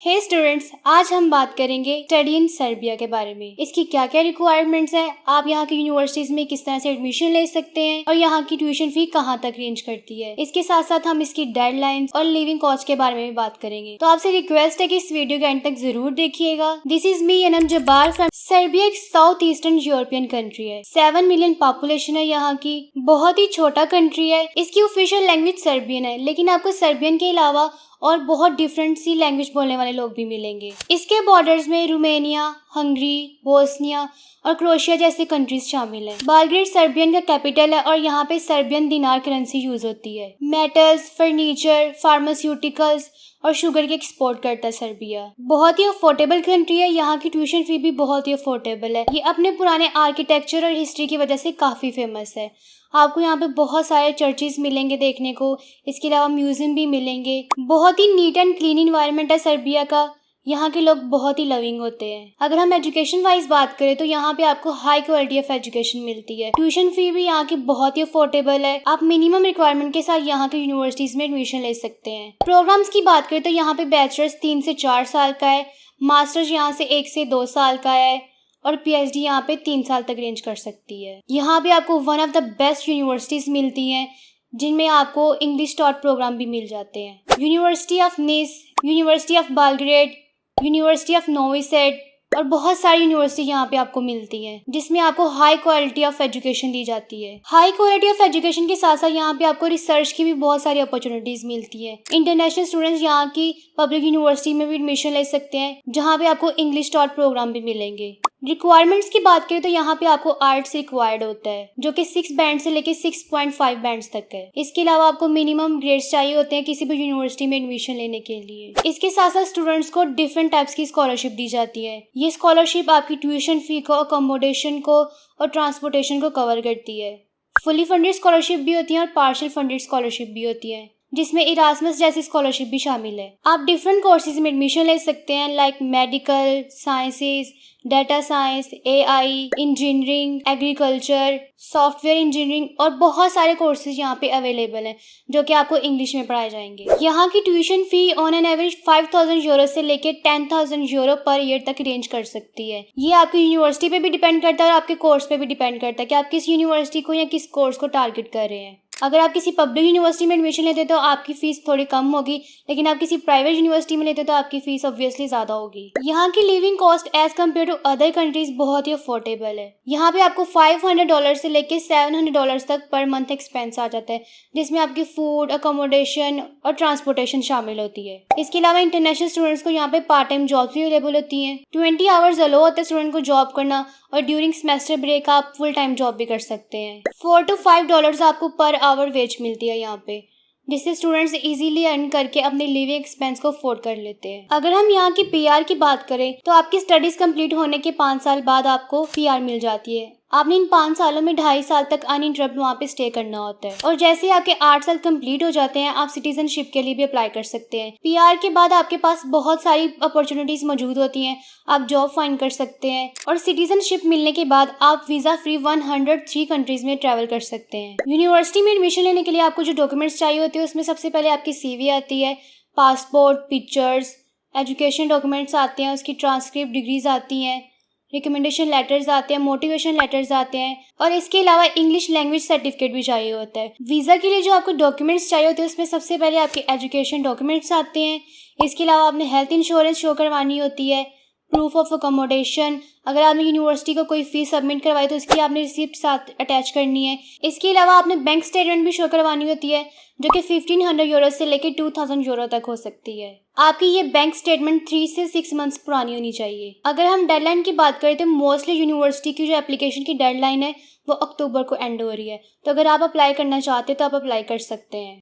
हे students, आज हम बात करेंगे स्टडी इन सर्बिया के बारे में। इसकी क्या क्या रिक्वायरमेंट्स हैं, आप यहाँ की यूनिवर्सिटीज में किस तरह से एडमिशन ले सकते हैं और यहाँ की ट्यूशन फी कहाँ तक रेंज करती है। इसके साथ साथ हम इसकी डेडलाइंस और लिविंग कॉस्ट के बारे में भी बात करेंगे। तो आपसे रिक्वेस्ट है कि इस वीडियो के एंड तक जरूर देखिएगा। This is me Anam Jabbar from Serbia. एक साउथ ईस्टर्न यूरोपियन कंट्री है। 7 मिलियन पॉपुलेशन है यहाँ की। बहुत ही छोटा कंट्री है। इसकी ऑफिशियल लैंग्वेज सर्बियन है, लेकिन आपको सर्बियन के अलावा और बहुत डिफरेंट सी लैंग्वेज बोलने वाले लोग भी मिलेंगे। इसके बॉर्डर्स में रुमेनिया, हंगरी, बोस्निया और क्रोएशिया जैसी कंट्रीज शामिल हैं। बेलग्रेड सर्बियन का कैपिटल है और यहाँ पे सर्बियन दिनार करेंसी यूज होती है। मेटल्स, फर्नीचर, फार्मास्यूटिकल्स और शुगर के एक्सपोर्ट करता है सर्बिया। बहुत ही अफोर्डेबल कंट्री है। यहाँ की ट्यूशन फी भी बहुत ही अफोर्डेबल है। ये अपने पुराने आर्किटेक्चर और हिस्ट्री की वजह से काफी फेमस है। आपको यहाँ पे बहुत सारे चर्चेस मिलेंगे देखने को। इसके अलावा म्यूजियम भी मिलेंगे। बहुत ही नीट एंड क्लीन इन्वायरमेंट है सर्बिया का। यहाँ के लोग बहुत ही लविंग होते हैं। अगर हम एजुकेशन वाइज बात करें तो यहाँ पे आपको हाई क्वालिटी ऑफ एजुकेशन मिलती है। ट्यूशन फी भी यहाँ की बहुत ही अफोर्डेबल है। आप मिनिमम रिक्वायरमेंट के साथ यहाँ के यूनिवर्सिटीज में एडमिशन ले सकते हैं। प्रोग्राम्स की बात करें तो यहाँ पे बैचलर्स 3 से 4 साल का है, मास्टर्स यहाँ से 1 से 2 साल का है और पीएचडी यहाँ पे 3 साल तक रेंज कर सकती है। यहाँ पे आपको one of the best universities मिलती हैं, जिनमें आपको इंग्लिश टॉट प्रोग्राम भी मिल जाते हैं। University of Nis, university of Belgrade, university of Novi Sad और बहुत सारी यूनिवर्सिटी यहाँ पे आपको मिलती हैं, जिसमें आपको हाई क्वालिटी ऑफ एजुकेशन दी जाती है। हाई क्वालिटी ऑफ एजुकेशन के साथ साथ यहाँ पे आपको रिसर्च की भी बहुत सारी अपॉर्चुनिटीज मिलती है। इंटरनेशनल स्टूडेंट्स यहाँ की पब्लिक यूनिवर्सिटी में भी एडमिशन ले सकते हैं, जहाँ पे आपको इंग्लिश टॉट प्रोग्राम भी मिलेंगे। रिक्वायरमेंट्स की बात करें तो यहाँ पे आपको आर्ट्स रिक्वायर्ड होता है, जो कि 6 बैंड से लेके 6.5 बैंड्स तक है। इसके अलावा आपको मिनिमम ग्रेड्स चाहिए होते हैं किसी भी यूनिवर्सिटी में एडमिशन लेने के लिए। इसके साथ साथ स्टूडेंट्स को डिफरेंट टाइप्स की स्कॉलरशिप दी जाती है। ये स्कॉलरशिप आपकी ट्यूशन फी को, अकोमोडेशन को और ट्रांसपोर्टेशन को कवर करती है। फुली फंडेड स्कॉलरशिप भी होती है और पार्शियल फंडेड स्कॉलरशिप भी होती है, जिसमें इरास्मस जैसी स्कॉलरशिप भी शामिल है। आप डिफरेंट कोर्सेज में एडमिशन ले सकते हैं, like medical sciences, data science, AI, engineering, agriculture, software engineering और बहुत सारे कोर्सेज यहाँ पे अवेलेबल हैं, जो कि आपको इंग्लिश में पढ़ाए जाएंगे। यहाँ की tuition fee on an average 5,000 euro से लेके 10,000 यूरो पर ईयर तक रेंज कर सकती है। ये आपकी यूनिवर्सिटी पे भी डिपेंड करता है और आपके कोर्स पे भी डिपेंड करता है कि आप किस यूनिवर्सिटी को या किस कोर्स को टारगेट कर रहे हैं। अगर आप किसी पब्लिक यूनिवर्सिटी में एडमिशन लेते हैं तो आपकी फीस थोड़ी कम होगी, लेकिन आप किसी प्राइवेट यूनिवर्सिटी में लेते हैं तो आपकी फीस ऑब्वियसली ज्यादा होगी। यहाँ की living cost as compare to other countries बहुत ही अफोर्डेबल है। यहाँ पे आपको $500 से लेके $700 तक पर मंथ एक्सपेंस आ जाता है, जिसमें आपकी फूड, अकोमोडेशन और ट्रांसपोर्टेशन शामिल होती है। इसके अलावा इंटरनेशनल स्टूडेंट्स को यहाँ पे पार्ट टाइम जॉब भी अवेलेबल होती है। 20 आवर्स अलो होते हैं स्टूडेंट को जॉब करना और ड्यूरिंग सेमेस्टर ब्रेक आप फुल टाइम जॉब भी कर सकते हैं। $4 to $5 आपको पर आवर वेज मिलती है यहाँ पे, जिससे स्टूडेंट्स इजीली अर्न करके अपने लिविंग एक्सपेंस को अफोर्ड कर लेते हैं। अगर हम यहाँ की पीआर की बात करें तो आपकी स्टडीज कंप्लीट होने के 5 साल बाद आपको पीआर मिल जाती है। आपने इन 5 सालों में 2.5 साल तक अनइंटरप्ट वहाँ पे स्टे करना होता है और जैसे ही आपके 8 साल कंप्लीट हो जाते हैं आप सिटीजनशिप के लिए भी अप्लाई कर सकते हैं। पीआर के बाद आपके पास बहुत सारी अपॉर्चुनिटीज मौजूद होती हैं। आप जॉब फाइंड कर सकते हैं और सिटीजनशिप मिलने के बाद आप वीजा फ्री 103 कंट्रीज में ट्रैवल कर सकते हैं। यूनिवर्सिटी में एडमिशन लेने के लिए आपको जो डॉक्यूमेंट्स चाहिए होते हैं उसमें सबसे पहले आपकी सीवी आती है, पासपोर्ट, पिक्चर्स, एजुकेशन डॉक्यूमेंट्स आते हैं, उसकी ट्रांसक्रिप्ट, डिग्रीज आती हैं, रिकमेंडेशन लेटर्स आते हैं, मोटिवेशन लेटर्स आते हैं और इसके अलावा इंग्लिश लैंग्वेज सर्टिफिकेट भी चाहिए होता है। वीज़ा के लिए जो आपको डॉक्यूमेंट्स चाहिए होते हैं उसमें सबसे पहले आपके एजुकेशन डॉक्यूमेंट्स आते हैं। इसके अलावा आपने हेल्थ इंश्योरेंस शो करवानी होती है, प्रूफ ऑफ अकोमोडेशन, अगर आपने यूनिवर्सिटी को कोई फीस सबमिट करवाई तो उसकी आपने रिसिप्ट साथ अटैच करनी है। इसके अलावा आपने बैंक स्टेटमेंट भी शो करवानी होती है, जो कि 1,500 यूरो से लेकर 2,000 यूरो तक हो सकती है। आपकी ये बैंक स्टेटमेंट 3 से 6 मंथ्स पुरानी होनी चाहिए। अगर हम डेडलाइन की बात करें तो मोस्टली यूनिवर्सिटी की जो एप्लीकेशन की डेडलाइन है वो अक्टूबर को एंड हो रही है, तो अगर आप अप्लाई करना चाहते हैं तो आप अप्लाई कर सकते हैं।